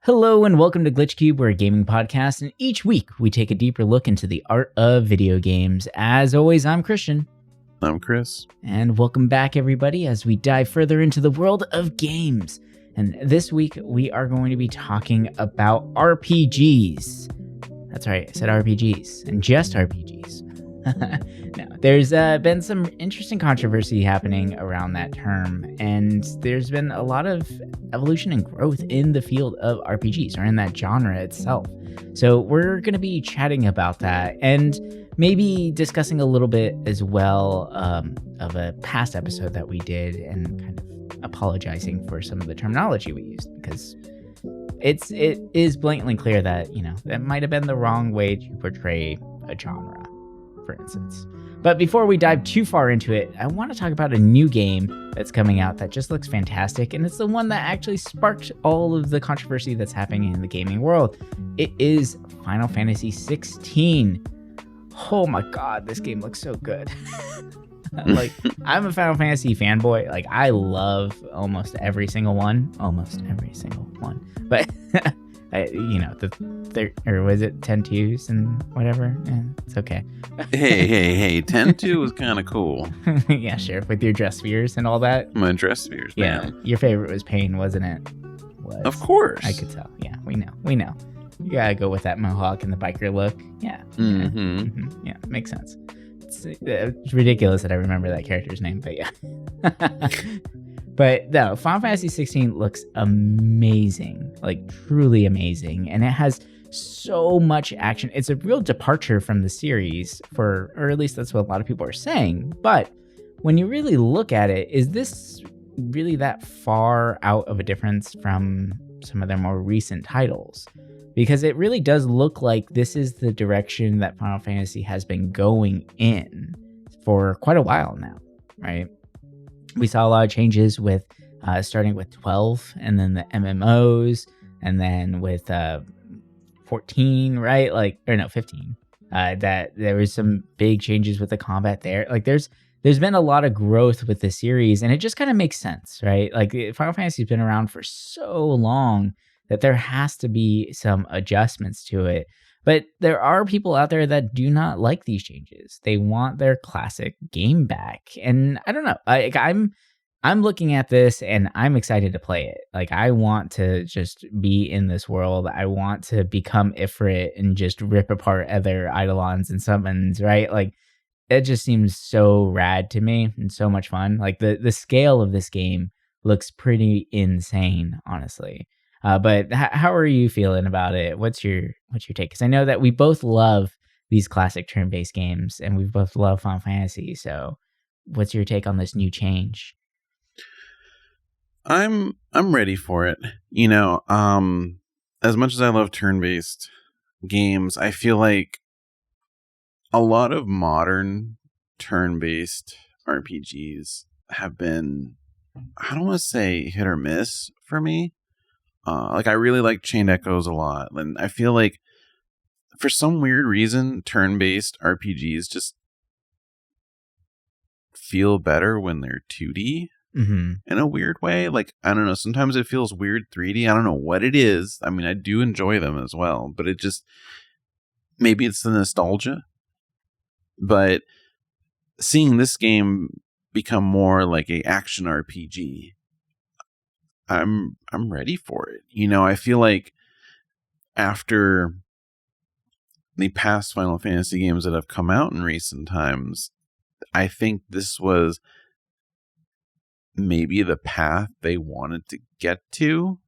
Hello and welcome to Glitch Cube, we're a gaming podcast, and each week we take a deeper look into the art of video games. As always, I'm Christian. I'm Chris. And welcome back, everybody, as we dive further into the world of games. And this week we are going to be talking about RPGs. That's right, I said RPGs, and just RPGs. Now, there's been some interesting controversy happening around that term, and there's been a lot of evolution and growth in the field of RPGs, or in that genre itself. So we're going to be chatting about that, and maybe discussing a little bit as well of a past episode that we did, and kind of apologizing for some of the terminology we used, because it is blatantly clear that, that might have been the wrong way to portray a genre, for instance. But before we dive too far into it, I want to talk about a new game that's coming out that just looks fantastic, and it's the one that actually sparked all of the controversy that's happening in the gaming world. It is Final Fantasy 16. Oh my god, this game looks so good. Like, I'm a Final Fantasy fanboy. Like, I love almost every single one. But or was it 10-2s and whatever? Yeah, it's okay. hey, 10-2 was kind of cool. Yeah, sure, with your dress spheres and all that. My dress spheres, man. Yeah, your favorite was Pain, wasn't it? Of course. I could tell. Yeah, we know. You gotta go with that mohawk and the biker look. Yeah. Yeah, makes sense. It's ridiculous that I remember that character's name, but yeah. But no, Final Fantasy 16 looks amazing, like truly amazing, and it has so much action. It's a real departure from the series, or at least that's what a lot of people are saying. But when you really look at it, is this really that far out of a difference from some of their more recent titles? Because it really does look like this is the direction that Final Fantasy has been going in for quite a while now, right? We saw a lot of changes with starting with 12 and then the MMOs, and then with 14, right? 15. That there was some big changes with the combat there. Like there's been a lot of growth with the series, and it just kind of makes sense, right? Like Final Fantasy's been around for so long that there has to be some adjustments to it. But there are people out there that do not like these changes. They want their classic game back. And I don't know. I'm looking at this and I'm excited to play it. Like, I want to just be in this world. I want to become Ifrit and just rip apart other Eidolons and summons, right? Like, it just seems so rad to me and so much fun. Like, the scale of this game looks pretty insane, honestly. But how are you feeling about it? What's your take? Because I know that we both love these classic turn-based games, and we both love Final Fantasy. So, what's your take on this new change? I'm ready for it. As much as I love turn-based games, I feel like a lot of modern turn-based RPGs have been, I don't want to say hit or miss for me. I really like Chained Echoes a lot, and I feel like for some weird reason, turn-based RPGs just feel better when they're 2D in a weird way. Like, I don't know, sometimes it feels weird 3D. I don't know what it is. I mean, I do enjoy them as well, but it just, maybe it's the nostalgia. But seeing this game become more like a action RPG, I'm ready for it. I feel like after the past Final Fantasy games that have come out in recent times, I think this was maybe the path they wanted to get to.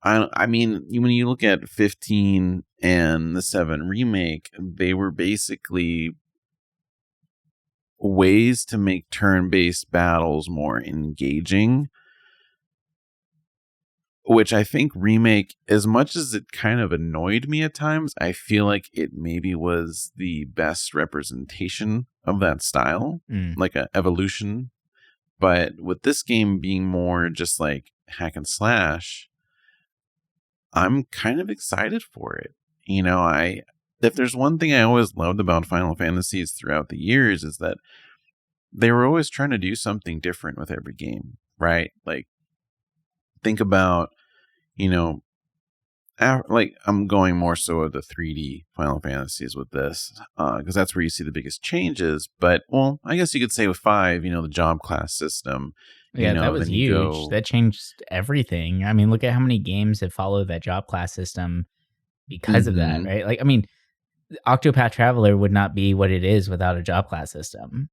I mean, when you look at 15 and the 7 remake, they were basically ways to make turn-based battles more engaging, which I think remake, as much as it kind of annoyed me at times, I feel like it maybe was the best representation of that style, like an evolution. But with this game being more just like hack and slash, I'm kind of excited for it. If there's one thing I always loved about Final Fantasies throughout the years, is that they were always trying to do something different with every game, right? Like, think about, like I'm going more so of the 3D Final Fantasies with this, because that's where you see the biggest changes. But well, I guess you could say with 5, the job class system. Yeah, that was then you huge. go, That changed everything. I mean, look at how many games have followed that job class system because of that, right? Like, I mean, Octopath Traveler would not be what it is without a job class system.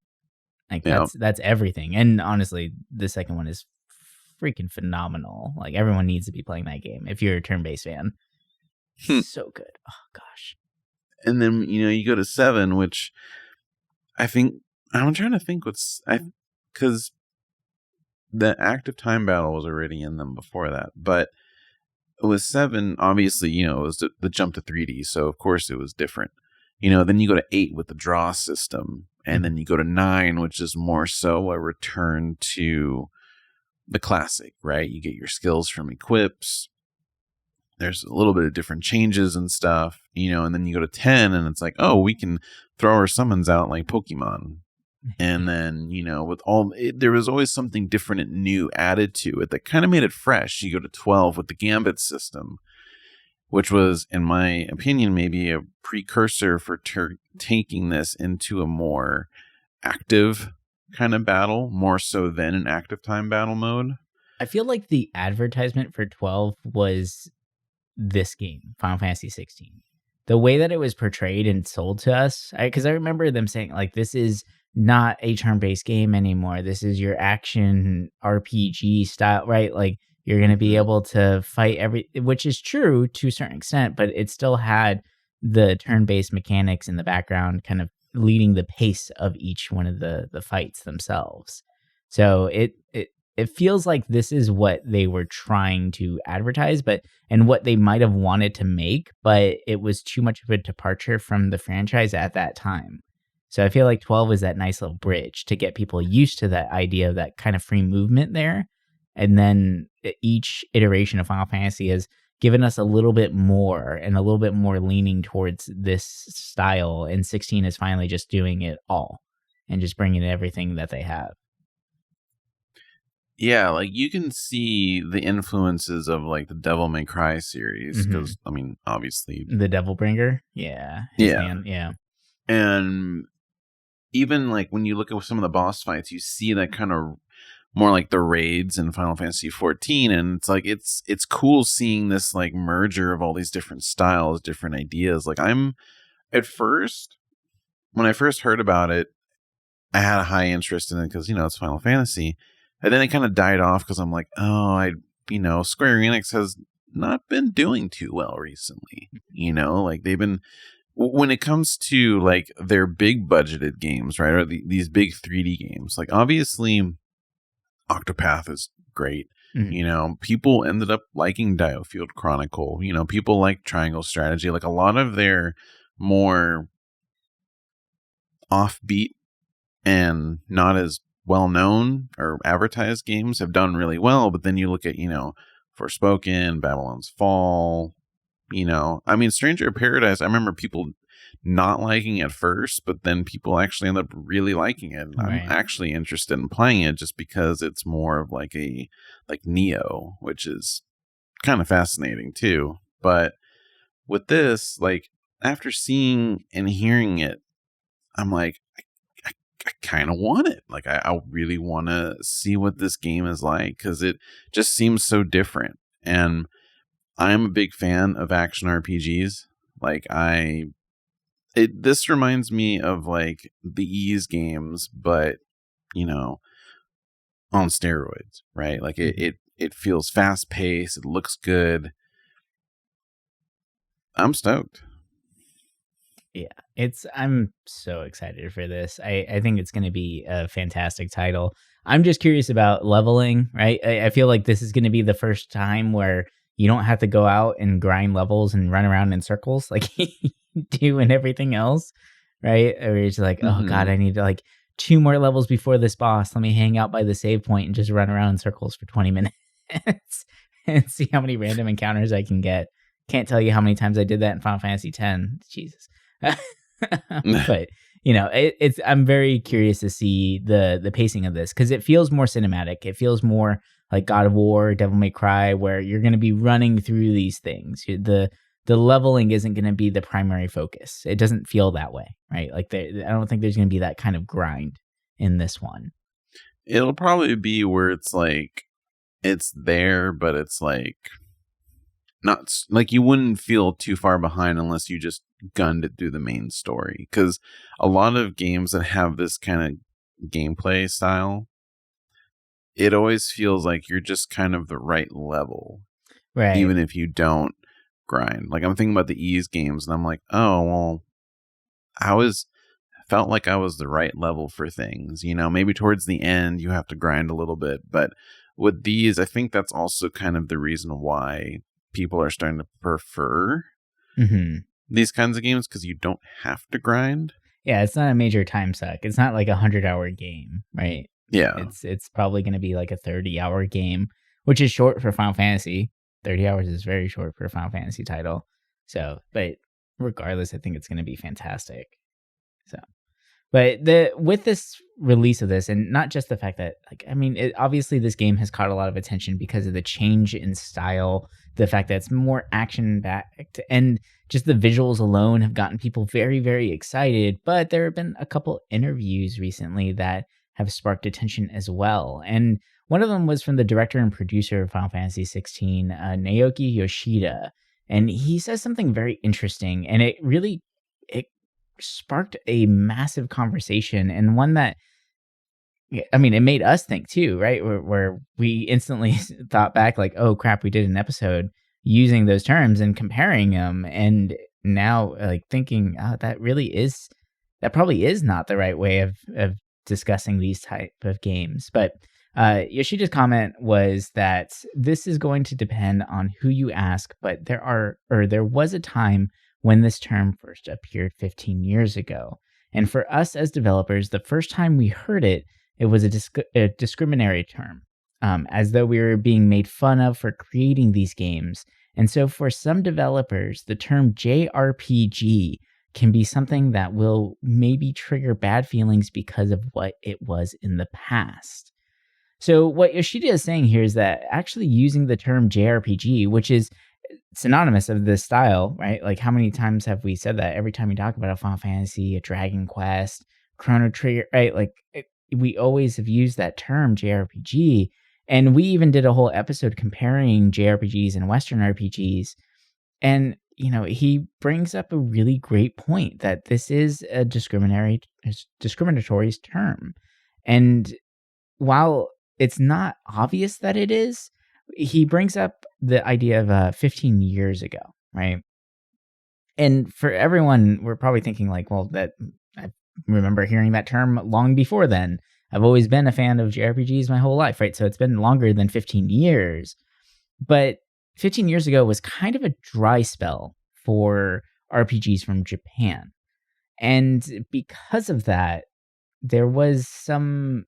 Like that's everything. And honestly, the second one is freaking phenomenal. Like everyone needs to be playing that game if you're a turn-based fan. So good. Oh gosh. And then you go to 7, which I think I'm trying to think because the active time battle was already in them before that, but with 7, obviously, it was the jump to 3D, so of course it was different. Then you go to 8 with the draw system, and then you go to 9, which is more so a return to the classic, right? You get your skills from equips. There's a little bit of different changes and stuff, and then you go to 10, and it's like, oh, we can throw our summons out like Pokemon. And then, with there was always something different and new added to it that kind of made it fresh. You go to 12 with the Gambit system, which was, in my opinion, maybe a precursor for taking this into a more active kind of battle, more so than an active time battle mode. I feel like the advertisement for 12 was this game, Final Fantasy 16. The way that it was portrayed and sold to us, because I remember them saying, like, this is not a turn-based game anymore. This is your action RPG style, right? Like, you're going to be able to fight which is true to a certain extent, but it still had the turn-based mechanics in the background kind of leading the pace of each one of the fights themselves. So it feels like this is what they were trying to advertise, and what they might have wanted to make, but it was too much of a departure from the franchise at that time. So I feel like 12 is that nice little bridge to get people used to that idea of that kind of free movement there. And then each iteration of Final Fantasy has given us a little bit more and a little bit more leaning towards this style. And 16 is finally just doing it all and just bringing everything that they have. Yeah, like you can see the influences of like the Devil May Cry series because I mean, obviously the Devilbringer, yeah. And even like when you look at some of the boss fights, you see that kind of more like the raids in Final Fantasy 14, and it's like it's cool seeing this like merger of all these different styles, different ideas. Like I'm at first, when I first heard about it, I had a high interest in it because it's Final Fantasy. And then it kind of died off because I'm like, Square Enix has not been doing too well recently. Like they've been, when it comes to like their big budgeted games, right? Or these big 3D games, like obviously Octopath is great. People ended up liking Diofield Chronicle. People like Triangle Strategy. Like a lot of their more offbeat and not as well-known or advertised games have done really well, but then you look at, Forspoken, Babylon's Fall, I mean, Stranger of Paradise, I remember people not liking at first, but then people actually end up really liking it. Right. I'm actually interested in playing it just because it's more of like Neo, which is kind of fascinating too. But with this, like after seeing and hearing it, I'm like, I kind of want it. Like, I really want to see what this game is like because it just seems so different. And I'm a big fan of action RPGs. Like, this reminds me of like the Ys games, but on steroids, right? Like it feels fast paced. It looks good. I'm stoked. Yeah, I'm so excited for this. I think it's going to be a fantastic title. I'm just curious about leveling, right? I feel like this is going to be the first time where you don't have to go out and grind levels and run around in circles like you do and everything else, right? Or you're just like, oh God, I need to like 2 more levels before this boss. Let me hang out by the save point and just run around in circles for 20 minutes and see how many random encounters I can get. Can't tell you how many times I did that in Final Fantasy X. Jesus. But I'm very curious to see the pacing of this because it feels more cinematic. It feels more like God of War, Devil May Cry, where you're going to be running through these things. The leveling isn't going to be the primary focus. It doesn't feel that way, right? Like I don't think there's going to be that kind of grind in this one. It'll probably be where it's like it's there, but it's like not like you wouldn't feel too far behind unless you just gunned it through the main story. Because a lot of games that have this kind of gameplay style, it always feels like you're just kind of the right level, right? Even if you don't grind. Like I'm thinking about the ease games, and I'm like, oh well, felt like I was the right level for things. You know, maybe towards the end you have to grind a little bit, but with these, I think that's also kind of the reason why people are starting to prefer these kinds of games, because you don't have to grind. Yeah, it's not a major time suck. It's not like 100-hour game, right? Yeah, it's probably going to be like a 30-hour game, which is short for Final Fantasy. 30 hours is very short for a Final Fantasy title. So, but regardless, I think it's going to be fantastic. So, but with this release of this, and not just the fact that, like, I mean, obviously this game has caught a lot of attention because of the change in style, the fact that it's more action-backed, and just the visuals alone have gotten people very, very excited. But there have been a couple interviews recently that have sparked attention as well. And one of them was from the director and producer of Final Fantasy XVI, Naoki Yoshida. And he says something very interesting, and it sparked a massive conversation, and one that, I mean, it made us think too, right? Where we instantly thought back like, oh crap, we did an episode using those terms and comparing them. And now like thinking, oh, that probably is not the right way of discussing these type of games. But Yoshida's comment was that this is going to depend on who you ask, but there was a time when this term first appeared 15 years ago. And for us as developers, the first time we heard it, it was a discriminatory term, as though we were being made fun of for creating these games. And so for some developers, the term JRPG can be something that will maybe trigger bad feelings because of what it was in the past. So what Yoshida is saying here is that actually using the term JRPG, which is synonymous of this style, right? Like how many times have we said that? Every time we talk about a Final Fantasy, a Dragon Quest, Chrono Trigger, right? Like we always have used that term JRPG. And we even did a whole episode comparing JRPGs and Western RPGs. And, you know, he brings up a really great point that this is a discriminatory term. And while it's not obvious that it is, he brings up the idea of 15 years ago, right? And for everyone, we're probably thinking like, well, that I remember hearing that term long before then. I've always been a fan of JRPGs my whole life, right? So it's been longer than 15 years. But 15 years ago was kind of a dry spell for RPGs from Japan. And because of that, there was some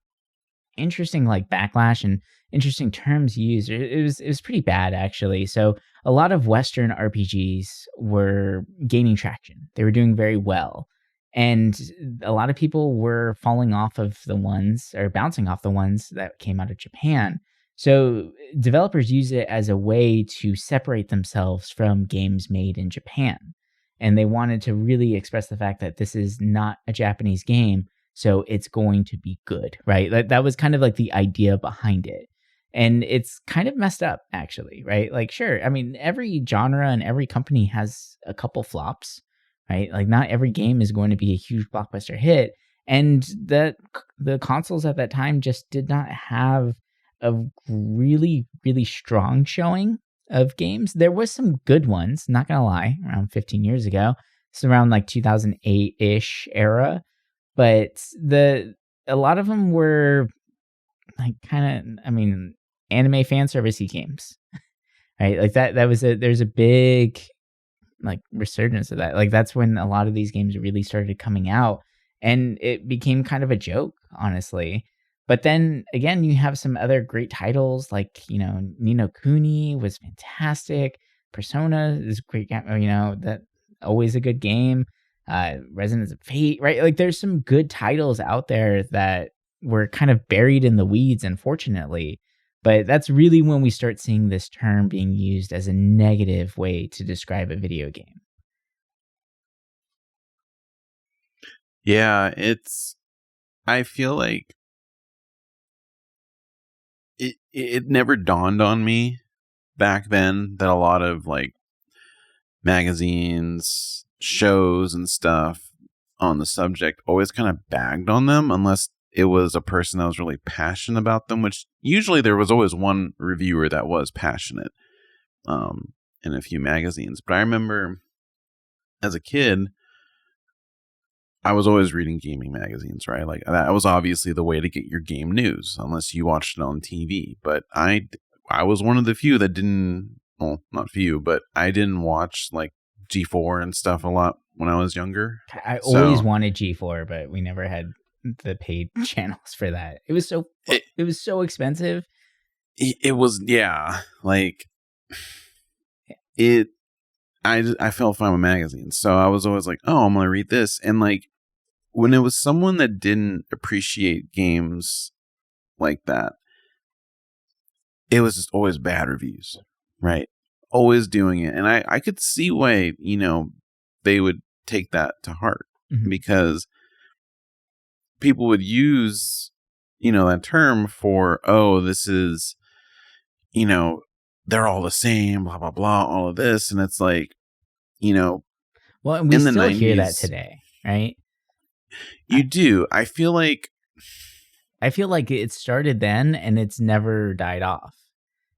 interesting like backlash and interesting terms used. It was pretty bad, actually. So a lot of Western RPGs were gaining traction. They were doing very well. And a lot of people were falling off of the ones, or bouncing off the ones that came out of Japan. So developers use it as a way to separate themselves from games made in Japan. And they wanted to really express the fact that this is not a Japanese game, so it's going to be good, right? That was kind of like the idea behind it. And it's kind of messed up, actually, right? Like, sure, I mean, every genre and every company has a couple flops, right? Like, not every game is going to be a huge blockbuster hit. And the consoles at that time just did not have a really, really strong showing of games. There was some good ones, not gonna lie, around 15 years ago. It's around like 2008-ish era. But a lot of them were like kind of, I mean, anime fan servicey games, right? Like there's a big like resurgence of that. Like that's when a lot of these games really started coming out, and it became kind of a joke, honestly. But then again, you have some other great titles like, you know, Ni no Kuni was fantastic. Persona is great, you know, that always a good game. Resonance of Fate, right? Like there's some good titles out there that were kind of buried in the weeds, unfortunately. But that's really when we start seeing this term being used as a negative way to describe a video game. Yeah, I feel like it never dawned on me back then that a lot of like magazines, shows and stuff on the subject always kind of bagged on them unless it was a person that was really passionate about them, which usually there was always one reviewer that was passionate in a few magazines. But I remember as a kid, I was always reading gaming magazines, right? Like that was obviously the way to get your game news, unless you watched it on TV. But I was one of the few that didn't. Well, not few, but I didn't watch like G4 and stuff a lot when I was younger. I always wanted G4, but we never had the paid channels for that. It was so expensive. It was, yeah, like I felt fine with magazines, so I was always like, oh, I'm gonna read this. And like when it was someone that didn't appreciate games like that, it was just always bad reviews, right? Always doing it. And I could see why, they would take that to heart, because people would use, that term for, oh, this is, they're all the same, blah, blah, blah, all of this. And it's like, well, and we in still the 90s, hear that today, right? You do. I feel like it started then and it's never died off.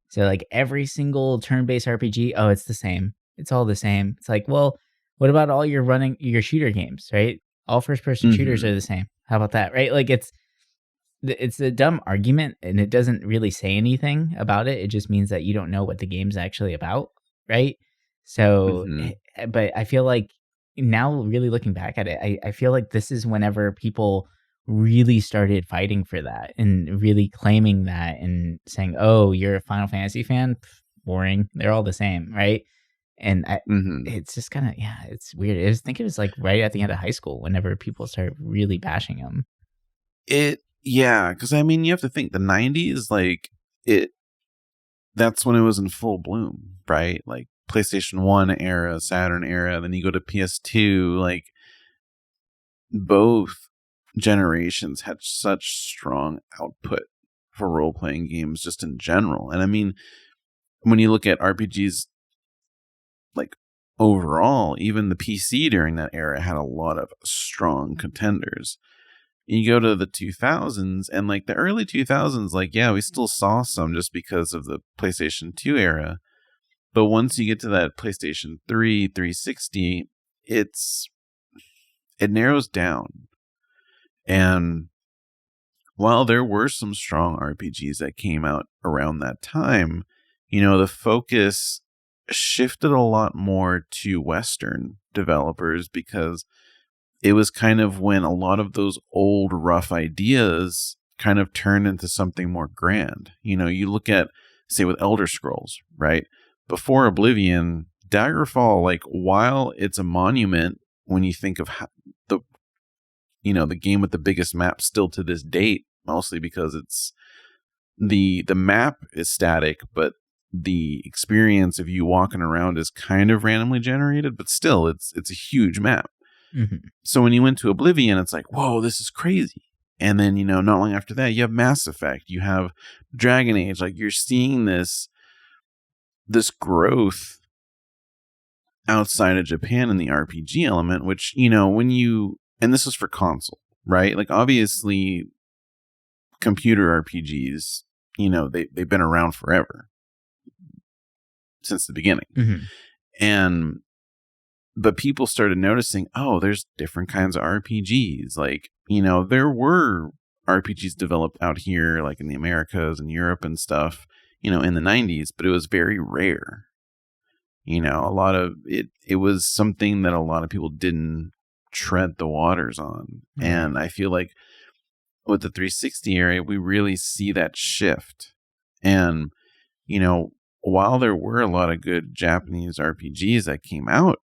So like every single turn-based RPG, oh, it's the same. It's all the same. It's like, well, what about all your shooter games, right? All first-person shooters are the same. How about that, right? Like it's a dumb argument and it doesn't really say anything about it. It just means that you don't know what the game's actually about, right? So, but I feel like now really looking back at it, I feel like this is whenever people really started fighting for that and really claiming that and saying, oh, you're a Final Fantasy fan? Boring. They're all the same, right? And it's just kind of, it's weird. I think it was like right at the end of high school whenever people started really bashing them. Yeah, because I mean, you have to think the 90s, like that's when it was in full bloom, right? Like PlayStation 1 era, Saturn era, then you go to PS2, like both generations had such strong output for role-playing games just in general. And I mean, when you look at RPGs like overall, even the PC during that era had a lot of strong contenders. You go to the 2000s and like the early 2000s, like, yeah, we still saw some just because of the PlayStation 2 era. But once you get to that PlayStation 3, 360, it narrows down. And while there were some strong RPGs that came out around that time, the focus shifted a lot more to Western developers because it was kind of when a lot of those old rough ideas kind of turned into something more grand. You look at, say, with Elder Scrolls, right? Before Oblivion, Daggerfall, like, while it's a monument when you think of how the game with the biggest map still to this date, mostly because it's the map is static, but the experience of you walking around is kind of randomly generated, but still it's a huge map. So when you went to Oblivion, it's like, whoa, this is crazy. And then, not long after that, you have Mass Effect, you have Dragon Age. Like, you're seeing this growth outside of Japan in the RPG element, which, and this is for console, right? Like, obviously, computer RPGs, they've been around forever, since the beginning. But people started noticing, oh, there's different kinds of RPGs. Like, there were RPGs developed out here, like in the Americas and Europe and stuff, in the 90s, but it was very rare. A lot of it was something that a lot of people didn't tread the waters on. And I feel like with the 360 era, we really see that shift. And, while there were a lot of good Japanese RPGs that came out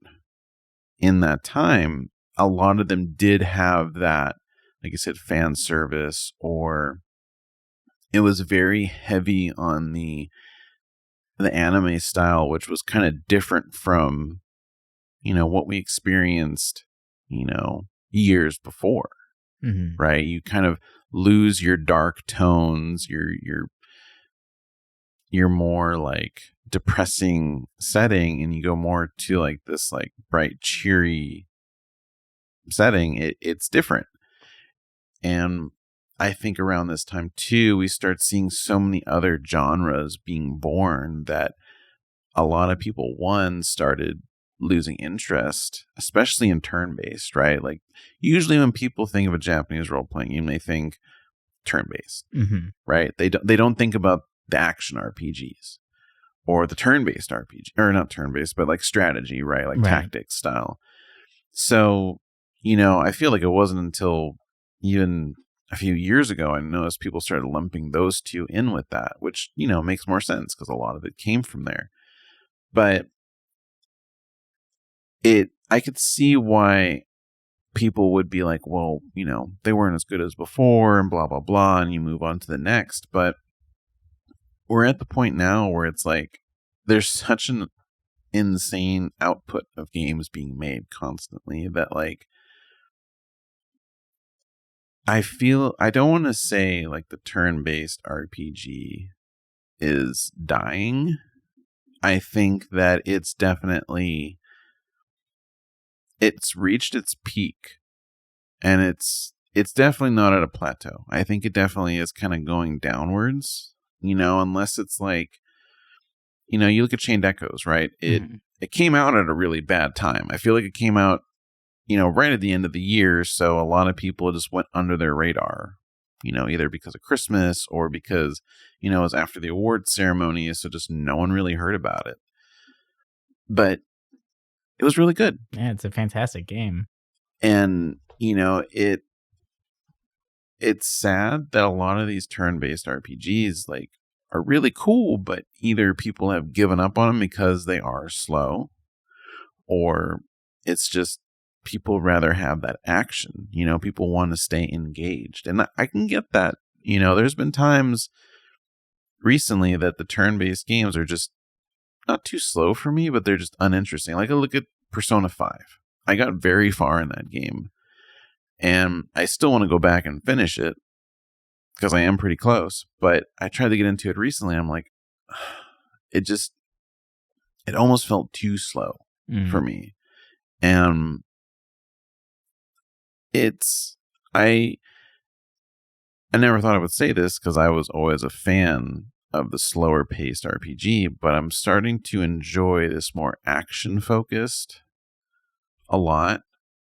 in that time, a lot of them did have that, like I said, fan service or it was very heavy on the anime style, which was kind of different from, what we experienced, years before, right? You kind of lose your dark tones, your more like depressing setting, and you go more to like this like bright, cheery setting. It's different. And I think around this time too, we start seeing so many other genres being born that a lot of people, started losing interest, especially in turn-based, right? Like usually when people think of a Japanese role-playing game, they think turn-based, right? They don't think about the action RPGs or the turn-based RPG, or not turn-based, but like strategy, right? Like tactics style. So, I feel like it wasn't until even a few years ago I noticed people started lumping those two in with that, which, makes more sense because a lot of it came from there. But I could see why people would be like, well, they weren't as good as before and blah, blah, blah, and you move on to the next. But we're at the point now where it's like there's such an insane output of games being made constantly that like I don't want to say like the turn-based RPG is dying. I think that it's reached its peak, and it's definitely not at a plateau. I think it definitely is kind of going downwards, unless it's like, you look at Chained Echoes, right? It came out at a really bad time. I feel like it came out, right at the end of the year, so a lot of people just went under their radar, either because of Christmas or because, it was after the awards ceremony, so just no one really heard about it. But it was really good. Yeah, it's a fantastic game. And, it's sad that a lot of these turn-based RPGs like are really cool, but either people have given up on them because they are slow, or it's just people rather have that action. People want to stay engaged. And I can get that. There's been times recently that the turn-based games are just not too slow for me, but they're just uninteresting. Like I look at Persona 5. I got very far in that game, and I still want to go back and finish it because I am pretty close. But I tried to get into it recently. I'm like, it almost felt too slow for me. And I never thought I would say this because I was always a fan of the slower paced RPG, but I'm starting to enjoy this more action focused a lot.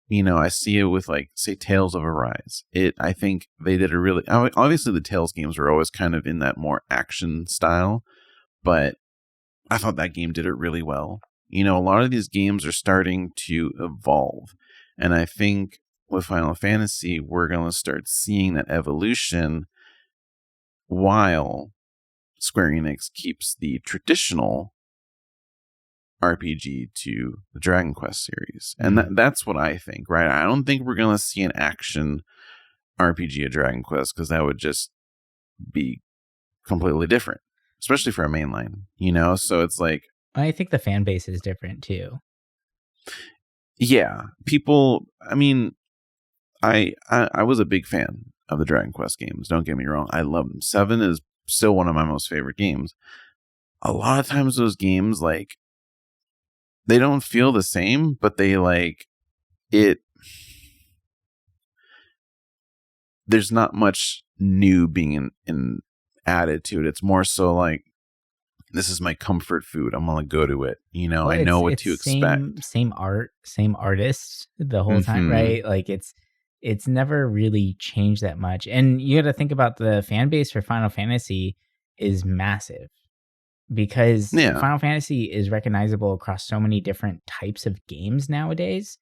I see it with like, say, Tales of Arise. I think they did a really, obviously the Tales games were always kind of in that more action style, but I thought that game did it really well. A lot of these games are starting to evolve, and I think with Final Fantasy, we're going to start seeing that evolution while Square Enix keeps the traditional RPG to the Dragon Quest series. And that's what I think, right? I don't think we're going to see an action RPG of Dragon Quest because that would just be completely different, especially for a mainline, So it's like... I think the fan base is different too. Yeah. People, I mean... I was a big fan of the Dragon Quest games. Don't get me wrong. I love them. 7 is still one of my most favorite games. A lot of times those games, like, they don't feel the same, but they like it. There's not much new being in added to it. It's more so like, this is my comfort food. I'm going to go to it. Well, I know what to expect. Same art, same artists the whole time, right? Like it's never really changed that much. And you got to think about the fan base for Final Fantasy is massive because Final Fantasy is recognizable across so many different types of games nowadays.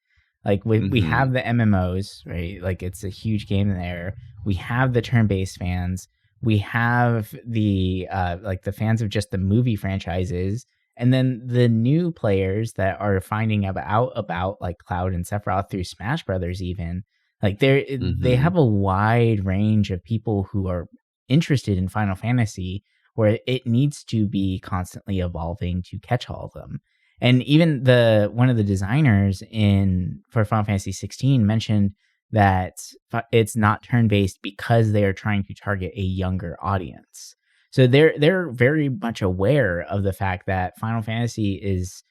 Like we have the MMOs, right? Like it's a huge game there. We have the turn-based fans. We have the like the fans of just the movie franchises. And then the new players that are finding about like Cloud and Sephiroth through Smash Brothers even. Like they have a wide range of people who are interested in Final Fantasy, where it needs to be constantly evolving to catch all of them. And even one of the designers for Final Fantasy 16 mentioned that it's not turn-based because they are trying to target a younger audience. So they're very much aware of the fact that Final Fantasy is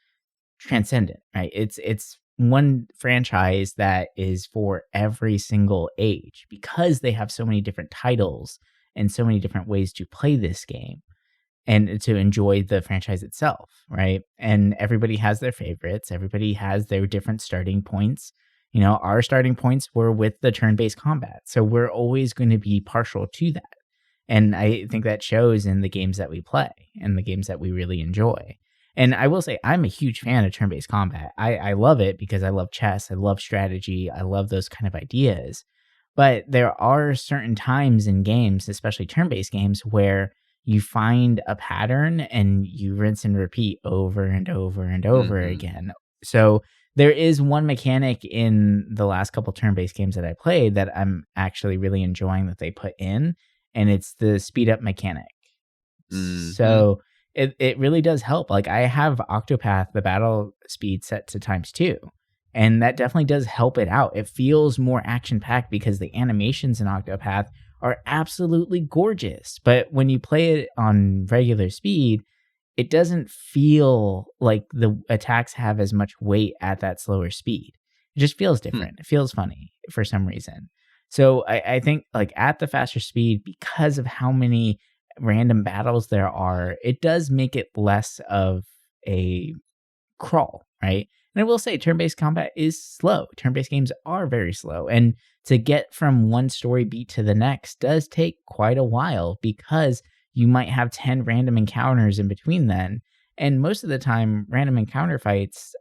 transcendent, right? It's one franchise that is for every single age because they have so many different titles and so many different ways to play this game and to enjoy the franchise itself, right? And everybody has their favorites. Everybody has their different starting points. Our starting points were with the turn-based combat. So we're always going to be partial to that. And I think that shows in the games that we play and the games that we really enjoy. And I will say, I'm a huge fan of turn-based combat. I love it because I love chess. I love strategy. I love those kind of ideas. But there are certain times in games, especially turn-based games, where you find a pattern and you rinse and repeat over and over and over again. So there is one mechanic in the last couple turn-based games that I played that I'm actually really enjoying that they put in, and it's the speed up mechanic. So it really does help. Like, I have Octopath, the battle speed set to ×2, and that definitely does help it out. It feels more action-packed because the animations in Octopath are absolutely gorgeous. But when you play it on regular speed, it doesn't feel like the attacks have as much weight at that slower speed. It just feels different. It feels funny for some reason. So I think, like, at the faster speed, because of how many random battles there are, it does make it less of a crawl, right? And I will say, turn-based combat is slow. Turn-based games are very slow. And to get from one story beat to the next does take quite a while because you might have 10 random encounters in between then. And most of the time, random encounter fights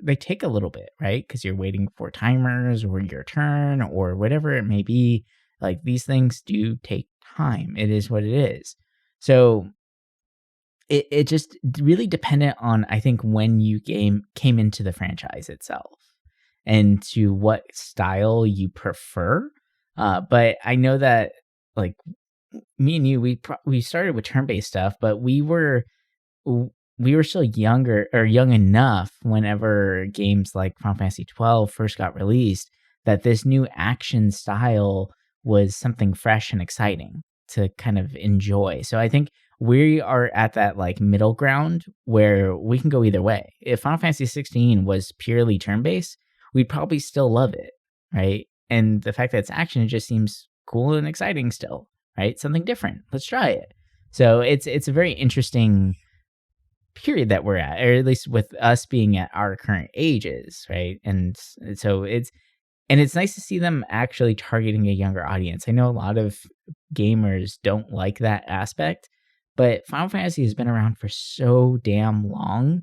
they take a little bit, right? Because you're waiting for timers or your turn or whatever it may be. Like, these things do take time. It is what it is. So it just really dependent on, I think, when you came into the franchise itself and to what style you prefer. But I know that, like, me and you, we started with turn-based stuff, but we were still young enough whenever games like Final Fantasy 12 first got released that this new action style was something fresh and exciting to kind of enjoy. So I think we are at that, like, middle ground where we can go either way. If Final Fantasy 16 was purely turn-based, we'd probably still love it, right? And the fact that it's action, it just seems cool and exciting still, right? Something different. Let's try it. So it's a very interesting period that we're at, or at least with us being at our current ages, right? And so it's nice to see them actually targeting a younger audience. I know a lot of gamers don't like that aspect, but Final Fantasy has been around for so damn long,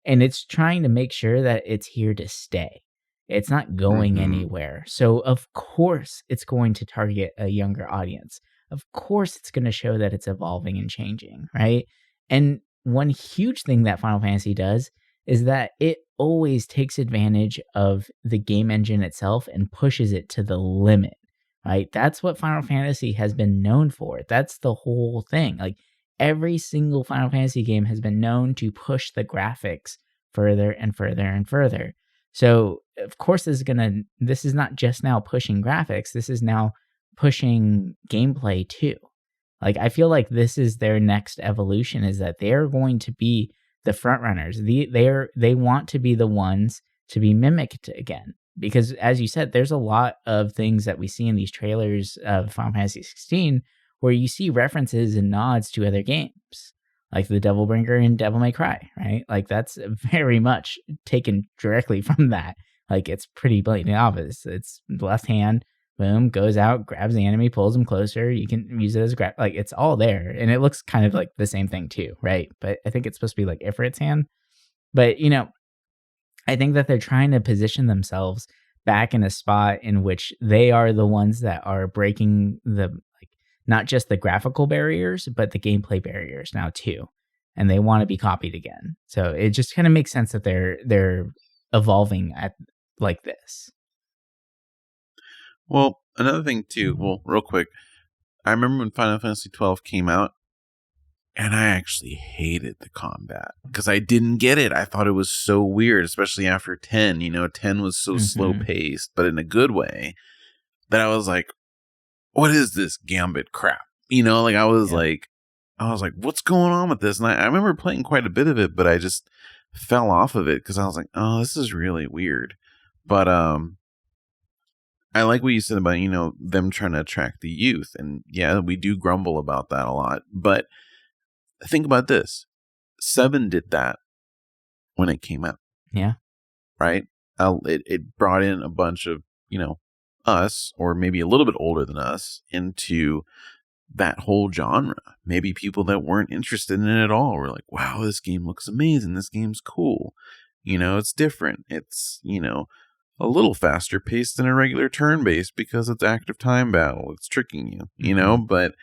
and it's trying to make sure that it's here to stay. It's not going anywhere. So of course it's going to target a younger audience. Of course it's going to show that it's evolving and changing, right? And one huge thing that Final Fantasy does is that it always takes advantage of the game engine itself and pushes it to the limit, right? That's what Final Fantasy has been known for. That's the whole thing. Like, every single Final Fantasy game has been known to push the graphics further and further and further. So, of course, this is not just now pushing graphics. This is now pushing gameplay too. Like, I feel like this is their next evolution, is that they're going to be the front runners. They want to be the ones to be mimicked again. Because, as you said, there's a lot of things that we see in these trailers of Final Fantasy 16 where you see references and nods to other games, like the Devilbringer and Devil May Cry, right? Like, that's very much taken directly from that. Like, it's pretty blatantly obvious. It's left hand, boom, goes out, grabs the enemy, pulls him closer. You can use it as a grab. Like, it's all there. And it looks kind of like the same thing too, right? But I think it's supposed to be like Ifrit's hand. But, I think that they're trying to position themselves back in a spot in which they are the ones that are breaking not just the graphical barriers, but the gameplay barriers now too. And they want to be copied again. So it just kind of makes sense that they're evolving at like this. Well, another thing too, real quick, I remember when Final Fantasy 12 came out, and I actually hated the combat because I didn't get it. I thought it was so weird, especially after 10. 10 was so slow paced, but in a good way, that I was like, what is this Gambit crap? I was like, what's going on with this? And I remember playing quite a bit of it, but I just fell off of it because I was like, oh, this is really weird. But I like what you said about, them trying to attract the youth. And yeah, we do grumble about that a lot. But think about this. 7 did that when it came out. Yeah. Right? It brought in a bunch of, us, or maybe a little bit older than us, into that whole genre. Maybe people that weren't interested in it at all were like, wow, this game looks amazing. This game's cool. It's different. It's, a little faster paced than a regular turn-based because it's active time battle. It's tricking you, but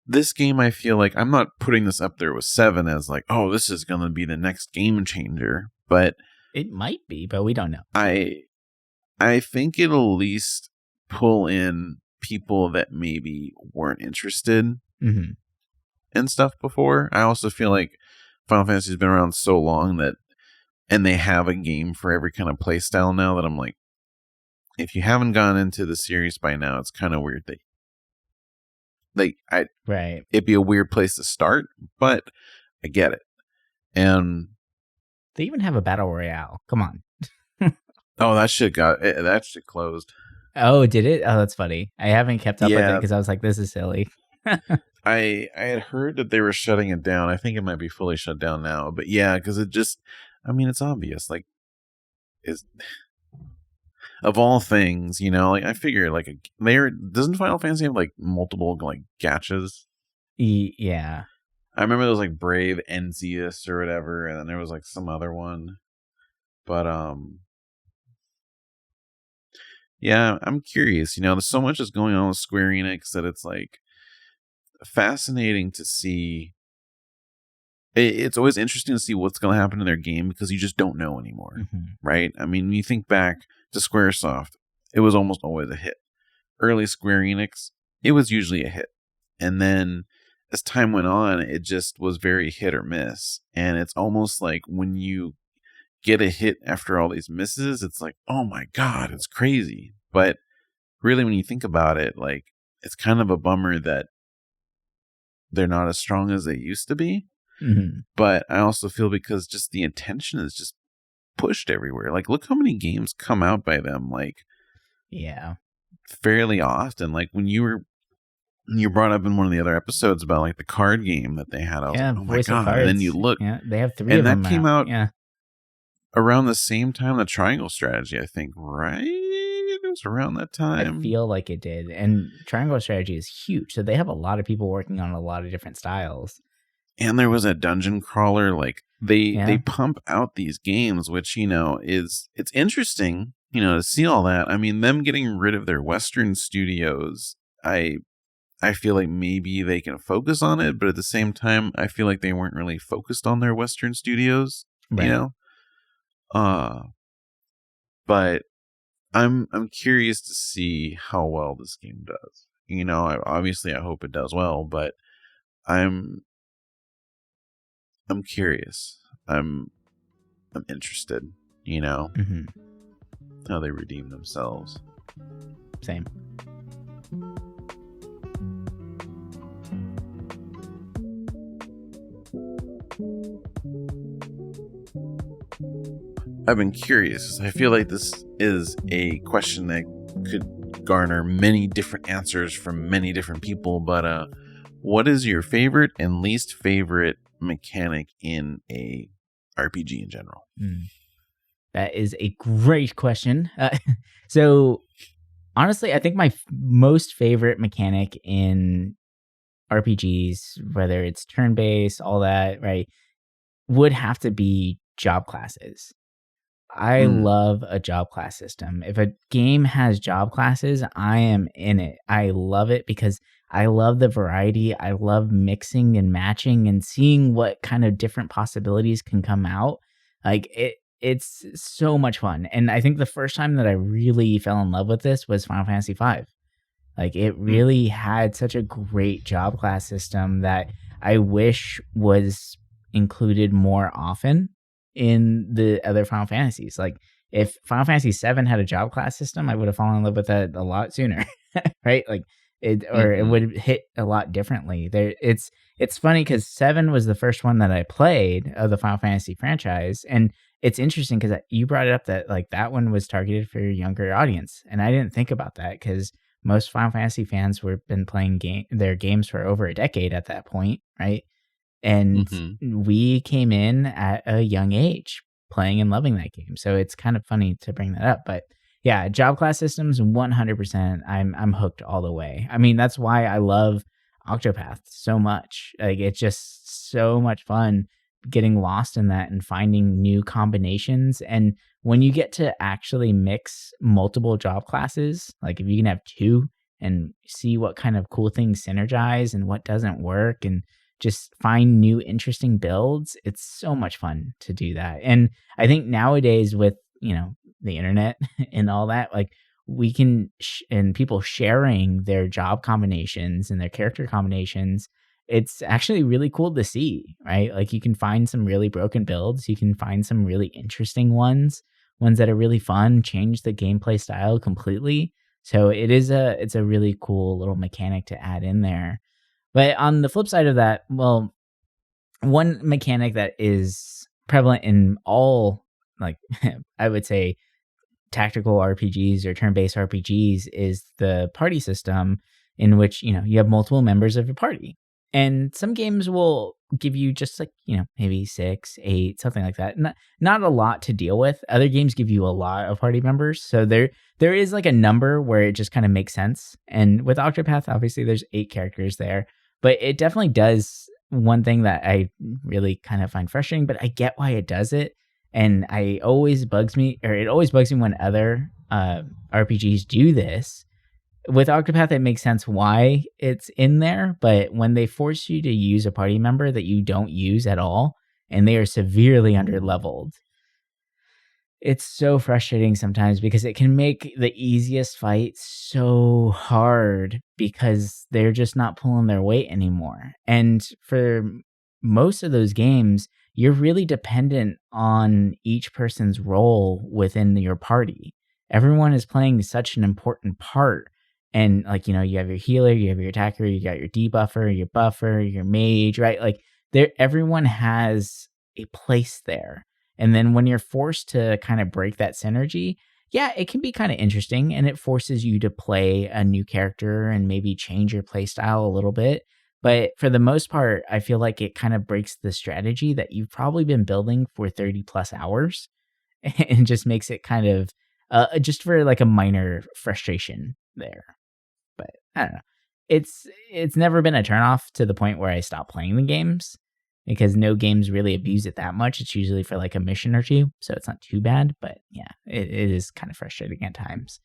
this game, I feel like I'm not putting this up there with 7 as like, oh, this is going to be the next game changer, but it might be, but we don't know. I think it'll at least pull in people that maybe weren't interested in stuff before. I also feel like Final Fantasy's been around so long and they have a game for every kind of play style now, that I'm like, if you haven't gone into the series by now, it's kind of weird that right. It'd be a weird place to start, but I get it. And they even have a battle royale. Come on. Oh, that shit closed. Oh, did it? Oh, that's funny. I haven't kept up with it because I was like, this is silly. I had heard that they were shutting it down. I think it might be fully shut down now. But yeah, because it's obvious. Like, of all things, I figure doesn't Final Fantasy have like multiple like gachas? Yeah. I remember there was like Brave Enzius or whatever, and then there was like some other one. But yeah, I'm curious. There's so much that's going on with Square Enix that it's like fascinating to see. It's always interesting to see what's going to happen in their game because you just don't know anymore, right? I mean, when you think back to Squaresoft, it was almost always a hit. Early Square Enix, it was usually a hit. And then as time went on, it just was very hit or miss. And it's almost like when you get a hit after all these misses, it's like, oh my God, it's crazy. But really, when you think about it, like, it's kind of a bummer that they're not as strong as they used to be. But I also feel because just the attention is just pushed everywhere. Like, look how many games come out by them, like, fairly often. Like, when you brought up in one of the other episodes about like the card game that they had, I was like, oh my God. And then you look, they have 3 of them, and that came out around the same time the Triangle Strategy, I think, right? It was around that time. I feel like it did. And Triangle Strategy is huge, so they have a lot of people working on a lot of different styles. And there was a dungeon crawler. Like, they pump out these games, which, it's interesting, to see all that. I mean, them getting rid of their Western studios, I feel like maybe they can focus on it, but at the same time, I feel like they weren't really focused on their Western studios, but I'm curious to see how well this game does. Obviously I hope it does well, but I'm curious. I'm interested, how they redeem themselves. Same. I've been curious. I feel like this is a question that could garner many different answers from many different people, but what is your favorite and least favorite mechanic in a RPG in general? That is a great question. So honestly, I think my most favorite mechanic in RPGs, whether it's turn-based, all that, right, would have to be job classes. I love a job class system. If a game has job classes, I am in it. I love it because I love the variety. I love mixing and matching and seeing what kind of different possibilities can come out. Like, it's so much fun. And I think the first time that I really fell in love with this was Final Fantasy V. Like, it really had such a great job class system that I wish was included more often in the other Final Fantasies. Like, if Final Fantasy VII had a job class system, I would have fallen in love with that a lot sooner, right? Like, it would hit a lot differently. It's funny because 7 was the first one that I played of the Final Fantasy franchise, and it's interesting because you brought it up that like that one was targeted for a younger audience, and I didn't think about that because most Final Fantasy fans were been playing their games for over a decade at that point, right? And we came in at a young age playing and loving that game. So it's kind of funny to bring that up. But yeah, job class systems, 100%. I'm hooked all the way. I mean, that's why I love Octopath so much. Like, it's just so much fun getting lost in that and finding new combinations. And when you get to actually mix multiple job classes, like if you can have two and see what kind of cool things synergize and what doesn't work, and just find new interesting builds, it's so much fun to do that. And I think nowadays with, the internet and all that, like we can, and people sharing their job combinations and their character combinations, it's actually really cool to see, right? Like you can find some really broken builds. You can find some really interesting ones that are really fun, change the gameplay style completely. So it's a really cool little mechanic to add in there. But on the flip side of that, well, one mechanic that is prevalent in all, like, I would say tactical RPGs or turn-based RPGs is the party system, in which, you have multiple members of a party. And some games will give you just like, maybe 6, 8, something like that. Not a lot to deal with. Other games give you a lot of party members. So there is like a number where it just kind of makes sense. And with Octopath, obviously there's 8 characters there. But it definitely does one thing that I really kind of find frustrating, but I get why it does it. And it always bugs me when other RPGs do this. With Octopath, it makes sense why it's in there, but when they force you to use a party member that you don't use at all, and they are severely underleveled, it's so frustrating sometimes because it can make the easiest fight so hard because they're just not pulling their weight anymore. And for most of those games, you're really dependent on each person's role within your party. Everyone is playing such an important part. And like, you have your healer, you have your attacker, you got your debuffer, your buffer, your mage, right? Like everyone has a place there. And then when you're forced to kind of break that synergy, yeah, it can be kind of interesting, and it forces you to play a new character and maybe change your play style a little bit. But for the most part, I feel like it kind of breaks the strategy that you've probably been building for 30 plus hours and just makes it kind of just for like a minor frustration there. But I don't know. It's never been a turnoff to the point where I stop playing the games, because no games really abuse it that much. It's usually for like a mission or two, so it's not too bad. But yeah, it is kind of frustrating at times.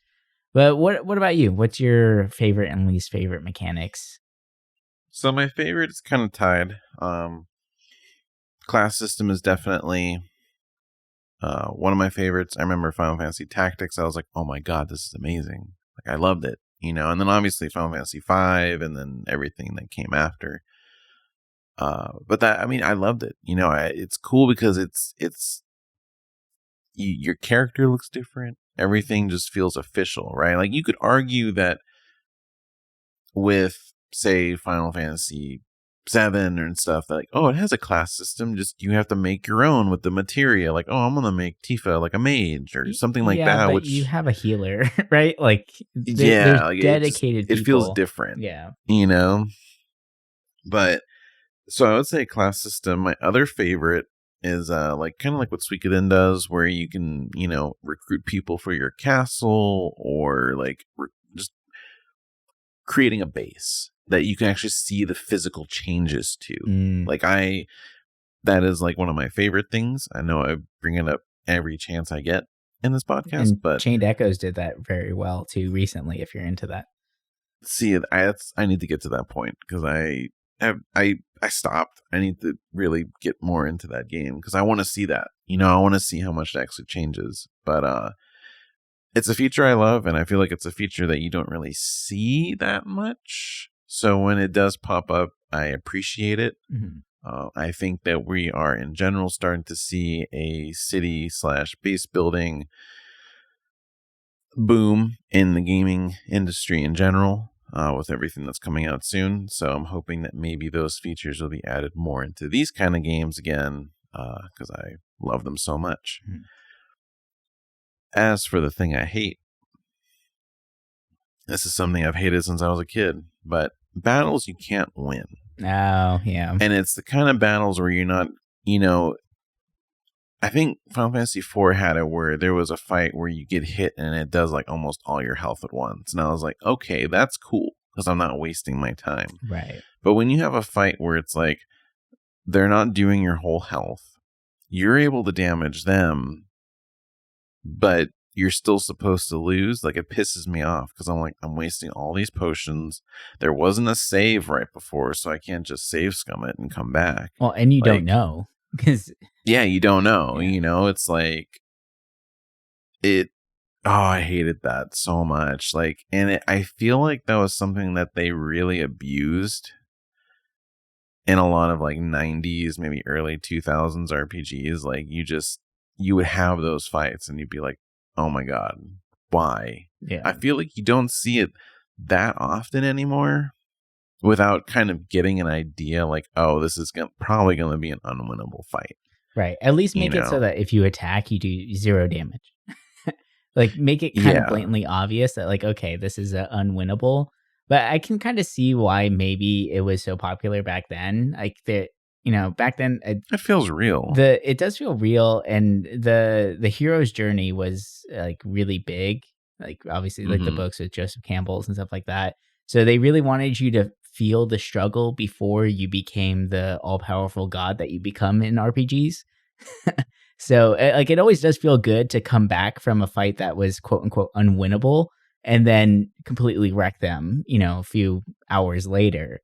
But what about you? What's your favorite and least favorite mechanics? So my favorite is kind of tied. Class system is definitely one of my favorites. I remember Final Fantasy Tactics. I was like, oh my god, this is amazing. Like, I loved it, and then obviously Final Fantasy V, and then everything that came after. But I loved it. It's cool because it's your character looks different. Everything just feels official, right? Like, you could argue that with, say, Final Fantasy 7 and stuff, that like, oh, it has a class system, just you have to make your own with the materia. Like, oh, I'm gonna make Tifa like a mage or something like that. But which you have a healer, right? Like, there's like dedicated people. It feels different. Yeah. But so I would say class system. My other favorite is like kind of like what Suikoden does, where you can, recruit people for your castle, or like just creating a base that you can actually see the physical changes to. Like, that is like one of my favorite things. I know I bring it up every chance I get in this podcast, but Chained Echoes did that very well too recently, if you're into that. See, I need to get to that point, because I stopped. I need to really get more into that game because I want to see that. I want to see how much it actually changes. But it's a feature I love, and I feel like it's a feature that you don't really see that much. So when it does pop up, I appreciate it. I think that we are in general starting to see a city/base building boom in the gaming industry in general, with everything that's coming out soon. So I'm hoping that maybe those features will be added more into these kind of games again, because I love them so much. As for the thing I hate, this is something I've hated since I was a kid, but battles you can't win. Oh, yeah. And it's the kind of battles where you're not, I think Final Fantasy IV had it where there was a fight where you get hit and it does like almost all your health at once. And I was like, okay, that's cool because I'm not wasting my time. Right. But when you have a fight where it's like they're not doing your whole health, you're able to damage them, but you're still supposed to lose. Like, it pisses me off because I'm like, I'm wasting all these potions. There wasn't a save right before, so I can't just save scum it and come back. Well, and you don't know. Yeah, you don't know. Yeah. It's like I hated that so much. Like, and I feel like that was something that they really abused in a lot of like 90s, maybe early 2000s RPGs. Like, you would have those fights and you'd be like, oh my God, why? Yeah. I feel like you don't see it that often anymore without kind of getting an idea like, oh, this is probably going to be an unwinnable fight. Right. At least make it so that if you attack, you do 0 damage. Like, make it kind of blatantly obvious that, like, okay, this is unwinnable. But I can kind of see why maybe it was so popular back then. Like, back then it feels real. It does feel real, and the hero's journey was like really big. Like, obviously, like the books with Joseph Campbell's and stuff like that. So they really wanted you to feel the struggle before you became the all-powerful god that you become in RPGs. So like, it always does feel good to come back from a fight that was quote unquote unwinnable and then completely wreck them, a few hours later.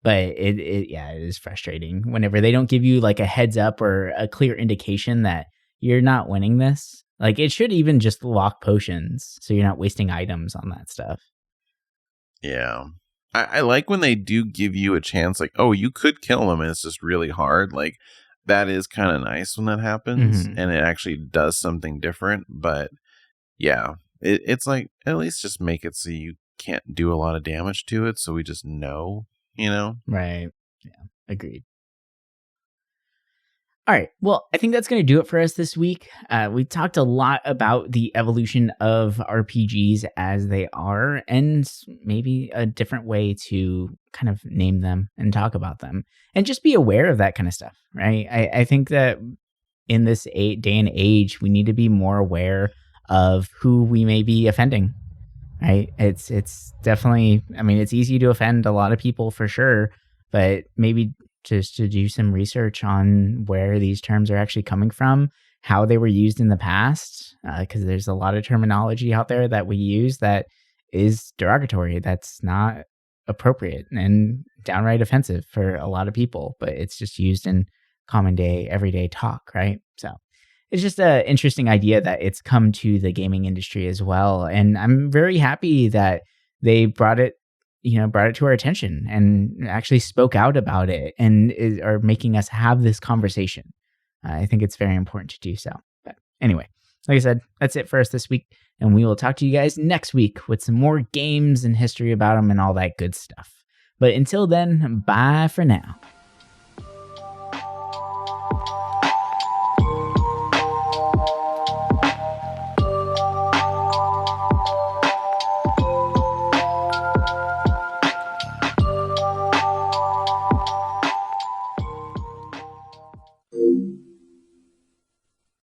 But it is frustrating whenever they don't give you like a heads up or a clear indication that you're not winning this. Like, it should even just lock potions so you're not wasting items on that stuff. Yeah. I like when they do give you a chance, like, oh, you could kill them and it's just really hard. Like, that is kind of nice when that happens and it actually does something different. But yeah, it's like, at least just make it so you can't do a lot of damage to it. So we just know, Right. Yeah. Agreed. All right. Well, I think that's going to do it for us this week. We talked a lot about the evolution of RPGs as they are, and maybe a different way to kind of name them and talk about them, and just be aware of that kind of stuff, right? I think that in this day and age, we need to be more aware of who we may be offending, right? It's definitely, it's easy to offend a lot of people for sure, but maybe just to do some research on where these terms are actually coming from, how they were used in the past, because there's a lot of terminology out there that we use that is derogatory, that's not appropriate and downright offensive for a lot of people, but it's just used in common day, everyday talk, right? So it's just an interesting idea that it's come to the gaming industry as well. And I'm very happy that they brought it to our attention and actually spoke out about it and are making us have this conversation. I think it's very important to do so. But anyway, like I said, that's it for us this week. And we will talk to you guys next week with some more games and history about them and all that good stuff. But until then, bye for now.